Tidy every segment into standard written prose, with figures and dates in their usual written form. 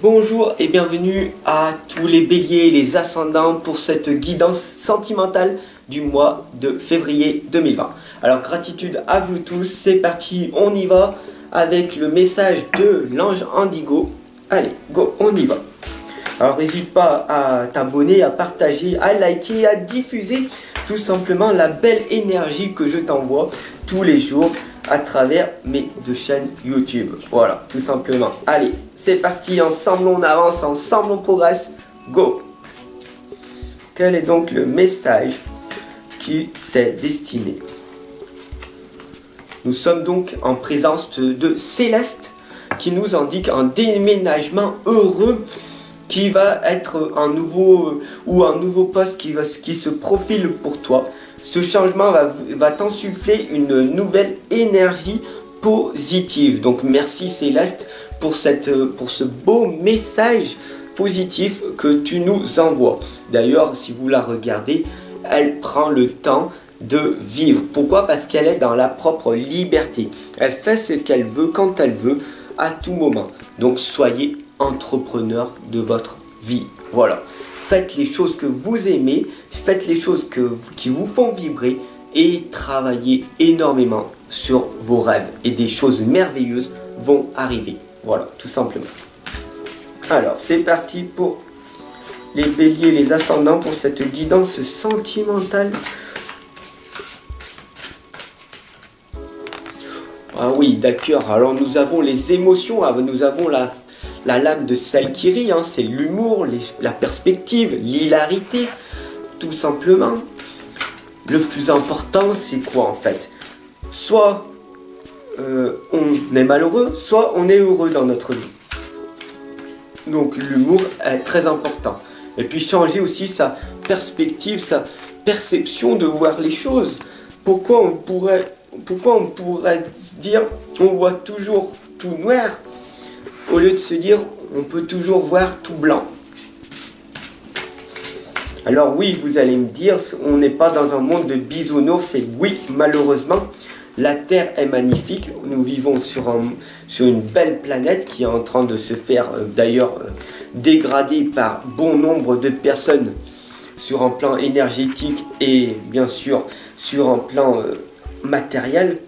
Bonjour et bienvenue à tous les béliers et les ascendants pour cette guidance sentimentale du mois de février 2020. Alors gratitude à vous tous, c'est parti, on y va avec le message de l'ange Indigo. Allez, go, on y va. Alors n'hésite pas à t'abonner, à partager, à liker, à diffuser tout simplement la belle énergie que je t'envoie tous les jours à travers mes deux chaînes YouTube. Voilà, tout simplement. Allez, c'est parti, ensemble on avance, ensemble on progresse. Go! Quel est donc le message qui t'est destiné? Nous sommes donc en présence de Céleste qui nous indique un déménagement heureux qui va être un nouveau poste qui se profile pour toi. Ce changement va t'insuffler une nouvelle énergie positive. Donc merci Céleste pour ce beau message positif que tu nous envoies. D'ailleurs, si vous la regardez, elle prend le temps de vivre. Pourquoi? Parce qu'elle est dans la propre liberté. Elle fait ce qu'elle veut, quand elle veut, à tout moment. Donc soyez entrepreneur de votre vie. Voilà. Faites les choses que vous aimez, faites les choses qui vous font vibrer et travaillez énormément sur vos rêves. Et des choses merveilleuses vont arriver. Voilà, tout simplement. Alors, c'est parti pour les béliers, les ascendants, pour cette guidance sentimentale. Ah oui, d'accord. Alors, nous avons les émotions, nous avons la lame de Salkiri, hein, c'est l'humour, la perspective, l'hilarité, tout simplement. Le plus important, c'est quoi en fait? Soit on est malheureux, soit on est heureux dans notre vie. Donc l'humour est très important. Et puis changer aussi sa perspective, sa perception de voir les choses. Pourquoi on pourrait se dire on voit toujours tout noir au lieu de se dire on peut toujours voir tout blanc. Alors oui, vous allez me dire, on n'est pas dans un monde de bisounours, et oui, malheureusement, la Terre est magnifique. Nous vivons sur une belle planète qui est en train de se faire d'ailleurs dégrader par bon nombre de personnes sur un plan énergétique et bien sûr sur un plan matériel.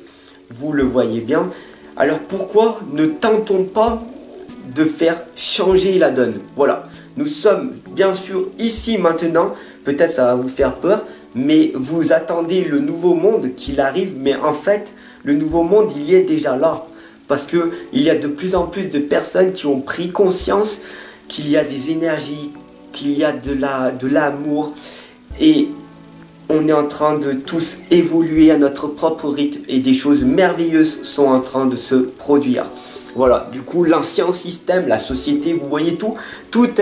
Vous le voyez bien. Alors pourquoi ne tentons pas de faire changer la donne? Voilà, nous sommes bien sûr ici maintenant, peut-être ça va vous faire peur, mais vous attendez le nouveau monde qu'il arrive, mais en fait le nouveau monde il y est déjà là, parce que il y a de plus en plus de personnes qui ont pris conscience qu'il y a des énergies, qu'il y a de l'amour, et on est en train de tous évoluer à notre propre rythme et des choses merveilleuses sont en train de se produire. Voilà, du coup, l'ancien système, la société, vous voyez tout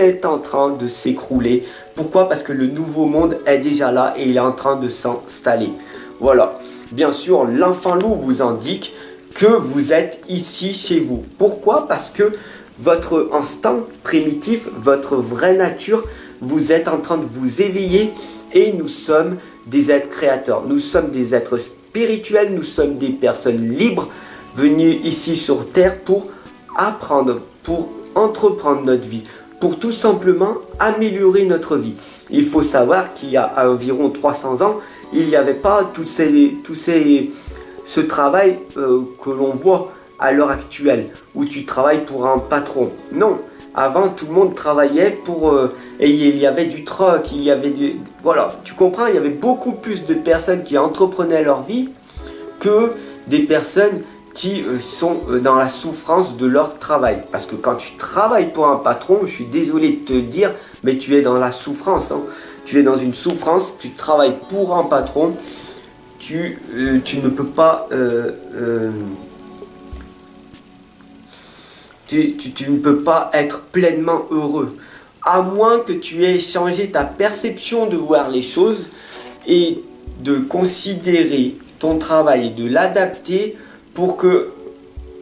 est en train de s'écrouler. Pourquoi? Parce que le nouveau monde est déjà là et il est en train de s'installer. Voilà, bien sûr, l'enfant loup vous indique que vous êtes ici chez vous. Pourquoi? Parce que votre instinct primitif, votre vraie nature, vous êtes en train de vous éveiller et nous sommes des êtres créateurs. Nous sommes des êtres spirituels, nous sommes des personnes libres, venus ici sur Terre pour apprendre, pour entreprendre notre vie, pour tout simplement améliorer notre vie. Il faut savoir qu'il y a environ 300 ans, il n'y avait pas ce travail que l'on voit à l'heure actuelle, où tu travailles pour un patron. Non, avant tout le monde travaillait et il y avait du troc, il y avait du... Voilà, tu comprends, il y avait beaucoup plus de personnes qui entreprenaient leur vie que des personnes qui sont dans la souffrance de leur travail. Parce que quand tu travailles pour un patron, je suis désolé de te le dire, mais tu es dans la souffrance. Hein. Tu es dans une souffrance, tu travailles pour un patron, tu ne peux pas... tu ne peux pas être pleinement heureux. À moins que tu aies changé ta perception de voir les choses et de considérer ton travail, de l'adapter pour que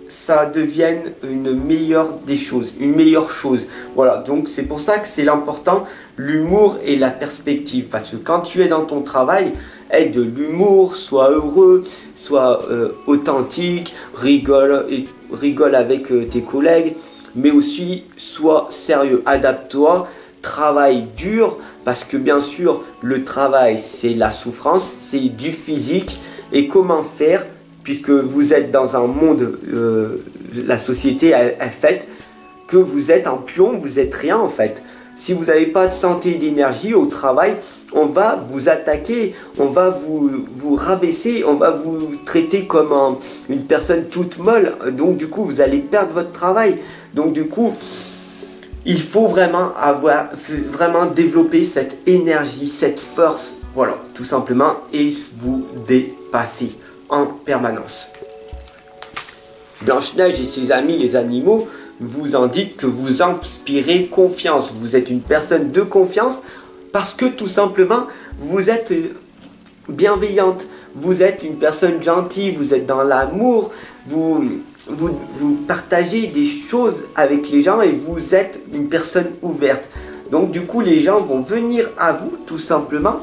ça devienne une meilleure des choses, une meilleure chose. Voilà, donc c'est pour ça que c'est l'important, l'humour et la perspective. Parce que quand tu es dans ton travail, aie de l'humour, sois heureux, sois authentique, rigole avec tes collègues. mais aussi sois sérieux, adapte-toi, travaille dur, parce que bien sûr, le travail, c'est la souffrance, c'est du physique. Et comment faire, puisque vous êtes dans un monde, la société est faite, que vous êtes un pion, vous êtes rien en fait. Si vous n'avez pas de santé et d'énergie au travail, on va vous attaquer, on va vous rabaisser, on va vous traiter comme une personne toute molle. Donc du coup, vous allez perdre votre travail. Donc du coup, il faut vraiment développer cette énergie, cette force, voilà, tout simplement, et vous dépasser en permanence. Blanche-Neige et ses amis, les animaux, vous indiquent que vous inspirez confiance. Vous êtes une personne de confiance parce que tout simplement, vous êtes bienveillante, vous êtes une personne gentille, vous êtes dans l'amour, vous partagez des choses avec les gens et vous êtes une personne ouverte. Donc du coup, les gens vont venir à vous tout simplement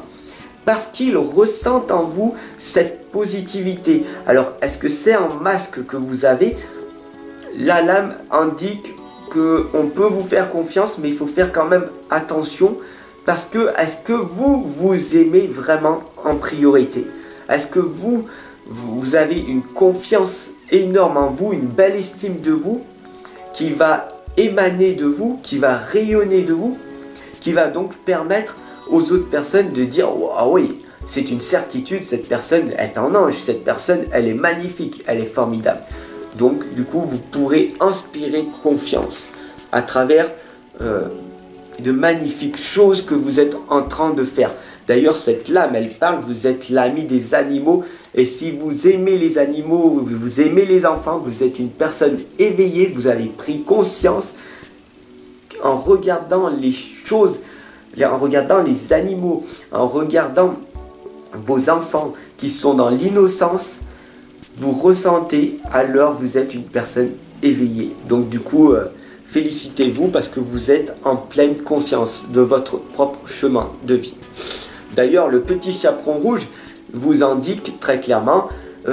parce qu'ils ressentent en vous cette positivité. Alors, est-ce que c'est un masque que vous avez? La lame indique qu'on peut vous faire confiance, mais il faut faire quand même attention parce que est-ce que vous aimez vraiment en priorité? Est-ce que vous avez une confiance énorme en vous, une belle estime de vous qui va émaner de vous, qui va rayonner de vous, qui va donc permettre aux autres personnes de dire « Ah oui, c'est une certitude, cette personne est un ange, cette personne, elle est magnifique, elle est formidable. » Donc, du coup, vous pourrez inspirer confiance à travers de magnifiques choses que vous êtes en train de faire. D'ailleurs, cette lame, elle parle, vous êtes l'ami des animaux. Et si vous aimez les animaux, vous aimez les enfants, vous êtes une personne éveillée, vous avez pris conscience en regardant les choses, en regardant les animaux, en regardant vos enfants qui sont dans l'innocence, vous ressentez, alors vous êtes une personne éveillée. Donc du coup, félicitez-vous parce que vous êtes en pleine conscience de votre propre chemin de vie. D'ailleurs, le petit chaperon rouge vous indique très clairement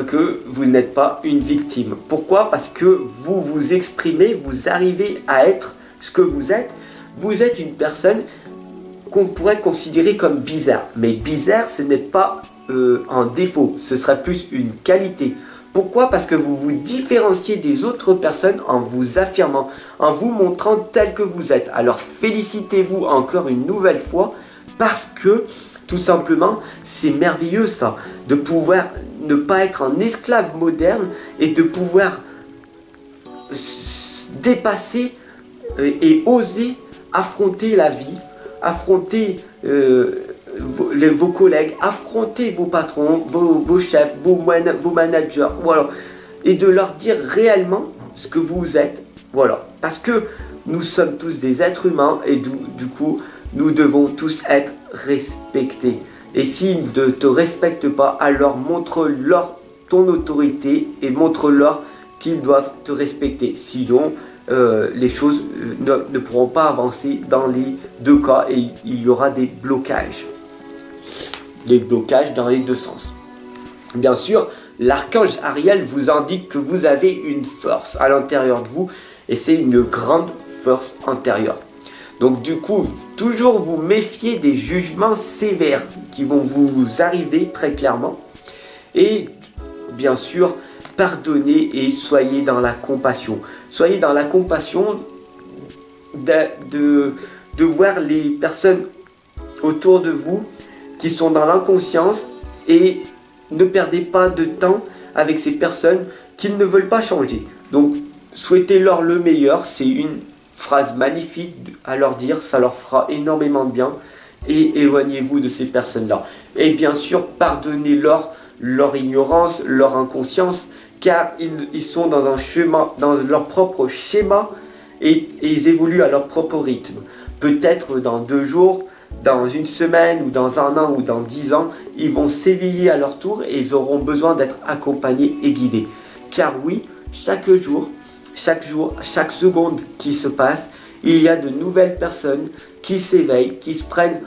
que vous n'êtes pas une victime. Pourquoi? Parce que vous vous exprimez, vous arrivez à être ce que vous êtes. Vous êtes une personne qu'on pourrait considérer comme bizarre. Mais bizarre, ce n'est pas un défaut, ce serait plus une qualité. Pourquoi? Parce que vous vous différenciez des autres personnes en vous affirmant, en vous montrant tel que vous êtes. Alors félicitez-vous encore une nouvelle fois parce que tout simplement c'est merveilleux ça, de pouvoir ne pas être un esclave moderne et de pouvoir dépasser et oser affronter la vie, affronter vos collègues, affronter vos patrons, vos chefs, vos managers, voilà, et de leur dire réellement ce que vous êtes, voilà, parce que nous sommes tous des êtres humains et du coup, nous devons tous être respectés. Et s'ils ne te respectent pas, alors montre-leur ton autorité et montre-leur qu'ils doivent te respecter. Sinon, les choses ne pourront pas avancer dans les deux cas et il y aura des blocages. Des blocages dans les deux sens. Bien sûr, l'archange Ariel vous indique que vous avez une force à l'intérieur de vous et c'est une grande force intérieure. Donc du coup, toujours vous méfier des jugements sévères qui vont vous arriver très clairement. Et bien sûr, pardonnez et soyez dans la compassion. Soyez dans la compassion de voir les personnes autour de vous qui sont dans l'inconscience et ne perdez pas de temps avec ces personnes qui ne veulent pas changer. Donc, souhaitez-leur le meilleur. C'est une phrase magnifique à leur dire. Ça leur fera énormément de bien. Et éloignez-vous de ces personnes-là. Et bien sûr, pardonnez-leur leur ignorance, leur inconscience, car ils sont dans un schéma, dans leur propre schéma et ils évoluent à leur propre rythme. Peut-être dans 2 jours, dans 1 semaine ou dans 1 an ou dans 10 ans, ils vont s'éveiller à leur tour et ils auront besoin d'être accompagnés et guidés. Car oui, chaque jour, chaque seconde qui se passe, il y a de nouvelles personnes qui s'éveillent, qui se prennent,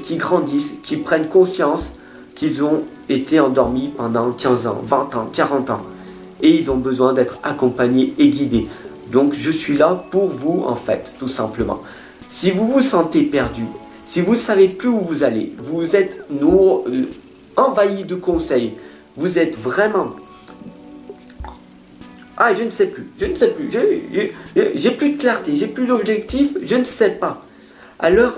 qui grandissent, qui prennent conscience qu'ils ont été endormis pendant 15 ans, 20 ans, 40 ans. Et ils ont besoin d'être accompagnés et guidés. Donc je suis là pour vous en fait, tout simplement. Si vous vous sentez perdu, si vous ne savez plus où vous allez, vous êtes envahi de conseils, vous êtes vraiment... Ah, je ne sais plus, j'ai plus de clarté, j'ai plus d'objectif, je ne sais pas. Alors,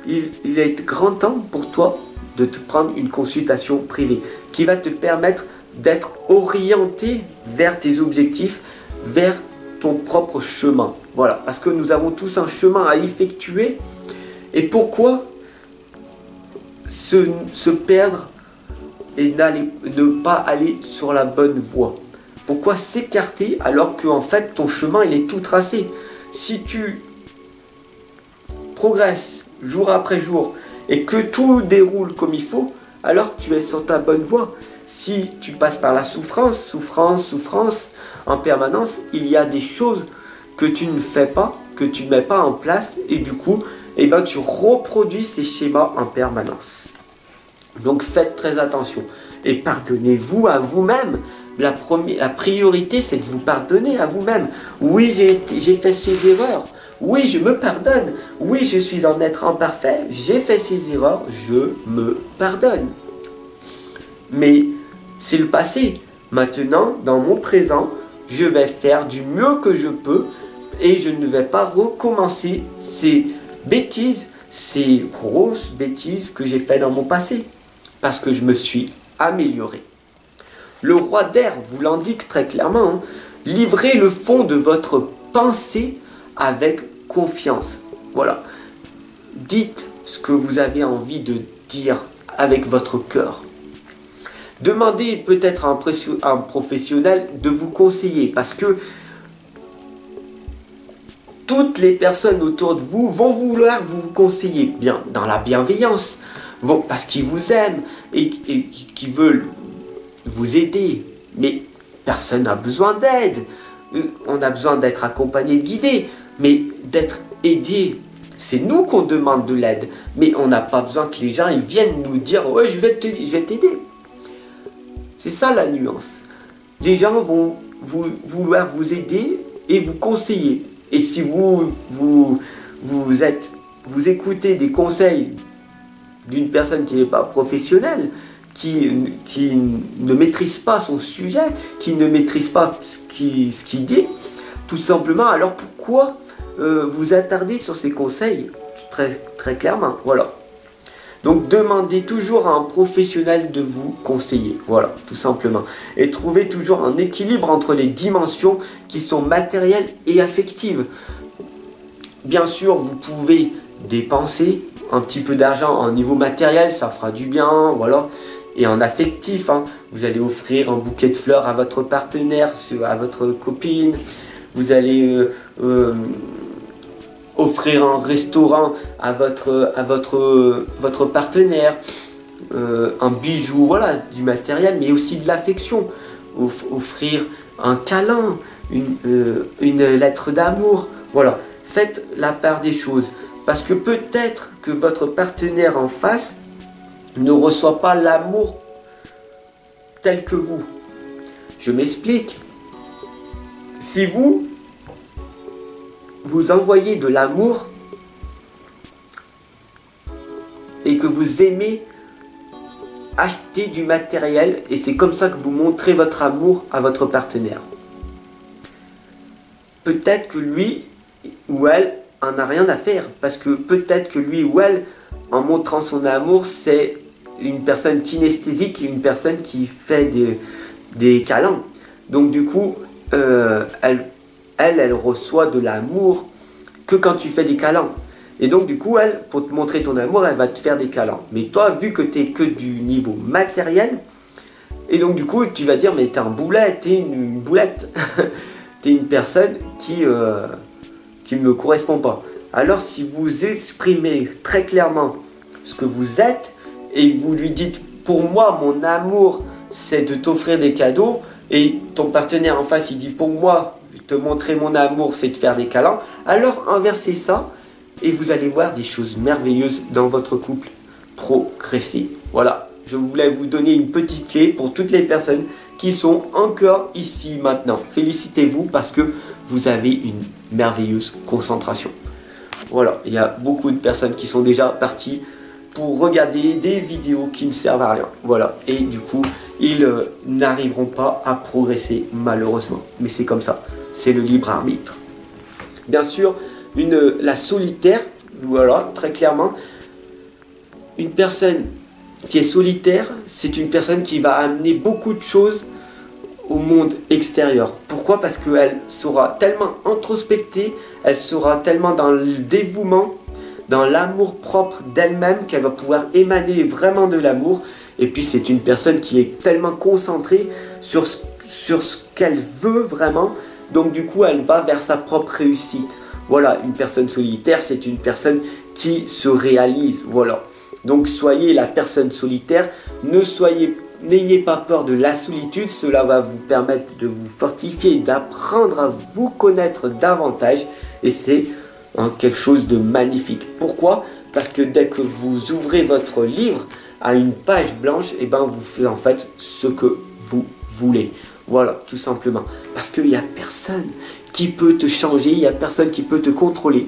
il est grand temps pour toi de te prendre une consultation privée qui va te permettre d'être orienté vers tes objectifs, vers ton propre chemin. Voilà, parce que nous avons tous un chemin à effectuer. Et pourquoi se perdre et ne pas aller sur la bonne voie? Pourquoi s'écarter alors que en fait ton chemin il est tout tracé? Si tu progresses jour après jour et que tout déroule comme il faut, alors tu es sur ta bonne voie. Si tu passes par la souffrance en permanence, il y a des choses que tu ne fais pas, que tu ne mets pas en place et du coup, eh ben, tu reproduis ces schémas en permanence. Donc faites très attention et pardonnez-vous à vous-même. La priorité, c'est de vous pardonner à vous-même. Oui, j'ai fait ces erreurs. Oui, je me pardonne. Oui, je suis un être imparfait. J'ai fait ces erreurs. Je me pardonne. Mais c'est le passé. Maintenant, dans mon présent, je vais faire du mieux que je peux et je ne vais pas recommencer ces bêtises, ces grosses bêtises que j'ai faites dans mon passé. Parce que je me suis amélioré. Le roi d'air vous l'indique très clairement. Hein. Livrez le fond de votre pensée avec confiance. Voilà. Dites ce que vous avez envie de dire avec votre cœur. Demandez peut-être à un professionnel de vous conseiller parce que toutes les personnes autour de vous vont vouloir vous conseiller bien dans la bienveillance, parce qu'ils vous aiment et qui veulent vous aider. Mais personne n'a besoin d'aide. On a besoin d'être accompagné, guidé, mais d'être aidé. C'est nous qu'on demande de l'aide, mais on n'a pas besoin que les gens ils viennent nous dire ouais je vais t'aider. C'est ça la nuance. Les gens vont vouloir vous aider et vous conseiller. Et si vous écoutez des conseils d'une personne qui n'est pas professionnelle, qui ne maîtrise pas son sujet, qui ne maîtrise pas ce qu'il dit, tout simplement, alors pourquoi vous attardez sur ces conseils? Très, très clairement, voilà. Donc demandez toujours à un professionnel de vous conseiller, voilà, tout simplement. Et trouvez toujours un équilibre entre les dimensions qui sont matérielles et affectives. Bien sûr, vous pouvez dépenser un petit peu d'argent en niveau matériel, ça fera du bien, voilà. Et en affectif, hein, vous allez offrir un bouquet de fleurs à votre partenaire, à votre copine, vous allez offrir un restaurant à votre partenaire, un bijou, voilà, du matériel, mais aussi de l'affection. Offrir un câlin, une lettre d'amour, voilà. Faites la part des choses, parce que peut-être que votre partenaire en face ne reçoit pas l'amour tel que vous. Je m'explique. Si vous envoyez de l'amour et que vous aimez acheter du matériel, et c'est comme ça que vous montrez votre amour à votre partenaire, peut-être que lui ou elle en a rien à faire, parce que peut-être que lui ou elle, en montrant son amour, c'est une personne kinesthésique, une personne qui fait des câlins. Donc du coup, elle reçoit de l'amour que quand tu fais des câlins. Et donc du coup, elle, pour te montrer ton amour, elle va te faire des câlins. Mais toi, vu que tu es que du niveau matériel, et donc du coup, tu vas dire, mais t'es un boulet, t'es une boulette. T'es une personne qui ne me correspond pas. Alors si vous exprimez très clairement ce que vous êtes, et vous lui dites, pour moi, mon amour, c'est de t'offrir des cadeaux, et ton partenaire en face, il dit, pour moi, te montrer mon amour, c'est de faire des câlins, alors inversez ça, et vous allez voir des choses merveilleuses dans votre couple progresser. Voilà, je voulais vous donner une petite clé pour toutes les personnes qui sont encore ici maintenant. Félicitez-vous parce que vous avez une merveilleuse concentration. Voilà, il y a beaucoup de personnes qui sont déjà parties pour regarder des vidéos qui ne servent à rien. Voilà, et du coup, ils n'arriveront pas à progresser malheureusement. Mais c'est comme ça, c'est le libre arbitre. Bien sûr, la solitaire, voilà, très clairement, une personne qui est solitaire, c'est une personne qui va amener beaucoup de choses au monde extérieur. Pourquoi? Parce qu'elle sera tellement introspectée, elle sera tellement dans le dévouement, dans l'amour propre d'elle-même qu'elle va pouvoir émaner vraiment de l'amour. Et puis c'est une personne qui est tellement concentrée sur ce qu'elle veut vraiment. Donc du coup elle va vers sa propre réussite. Voilà, une personne solitaire, c'est une personne qui se réalise. Voilà. Donc soyez la personne solitaire, n'ayez pas peur de la solitude, cela va vous permettre de vous fortifier, d'apprendre à vous connaître davantage et c'est quelque chose de magnifique. Pourquoi? Parce que dès que vous ouvrez votre livre à une page blanche, et ben vous faites en fait ce que vous voulez. Voilà, tout simplement. Parce qu'il n'y a personne qui peut te changer, il n'y a personne qui peut te contrôler.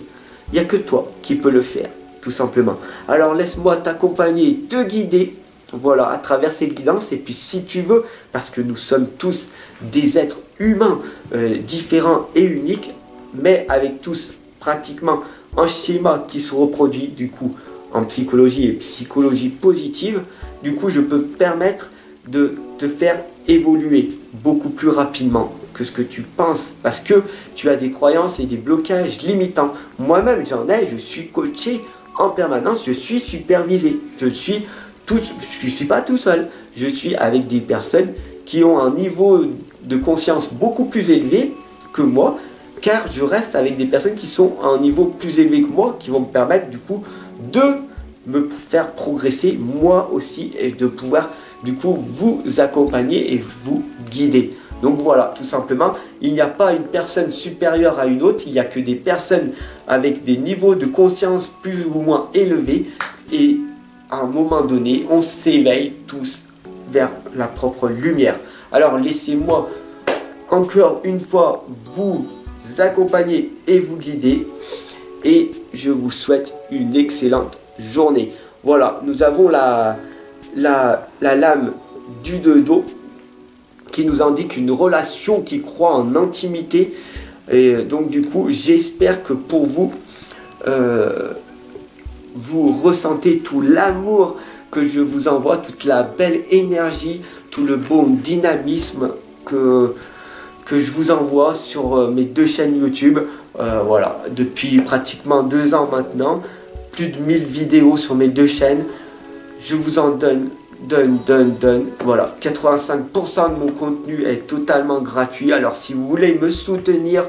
Il n'y a que toi qui peux le faire, tout simplement. Alors laisse-moi t'accompagner, te guider, voilà, à travers cette guidance. Et puis si tu veux, parce que nous sommes tous des êtres humains différents et uniques, mais avec tous pratiquement un schéma qui se reproduit du coup en psychologie et psychologie positive, du coup je peux te permettre de te faire évoluer beaucoup plus rapidement que ce que tu penses parce que tu as des croyances et des blocages limitants. Moi-même j'en ai, je suis coaché en permanence, je suis supervisé, je suis pas tout seul, je suis avec des personnes qui ont un niveau de conscience beaucoup plus élevé que moi, car je reste avec des personnes qui sont à un niveau plus élevé que moi, qui vont me permettre du coup de me faire progresser moi aussi et de pouvoir du coup vous accompagner et vous guider. Donc voilà, tout simplement, il n'y a pas une personne supérieure à une autre, il n'y a que des personnes avec des niveaux de conscience plus ou moins élevés et à un moment donné, on s'éveille tous vers la propre lumière. Alors laissez-moi encore une fois vous accompagner et vous guider et je vous souhaite une excellente journée. Voilà, nous avons la lame du dos qui nous indique une relation qui croit en intimité et donc du coup j'espère que pour vous vous ressentez tout l'amour que je vous envoie, toute la belle énergie, tout le bon dynamisme que je vous envoie sur mes deux chaînes YouTube. Voilà, depuis pratiquement 2 ans maintenant, plus de 1000 vidéos sur mes deux chaînes. Je vous en donne. Voilà, 85% de mon contenu est totalement gratuit. Alors si vous voulez me soutenir,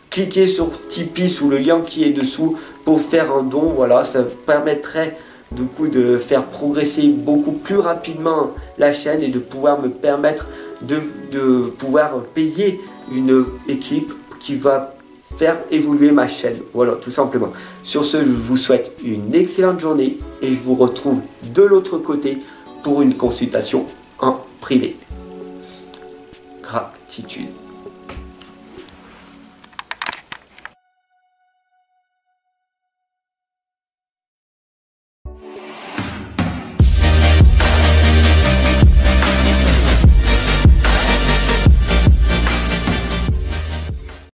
cliquez sur Tipeee sous le lien qui est dessous pour faire un don. Voilà, ça permettrait du coup de faire progresser beaucoup plus rapidement la chaîne et de pouvoir me permettre de pouvoir payer une équipe qui va faire évoluer ma chaîne. Voilà, tout simplement. Sur ce, je vous souhaite une excellente journée et je vous retrouve de l'autre côté pour une consultation en privé. Gratitude.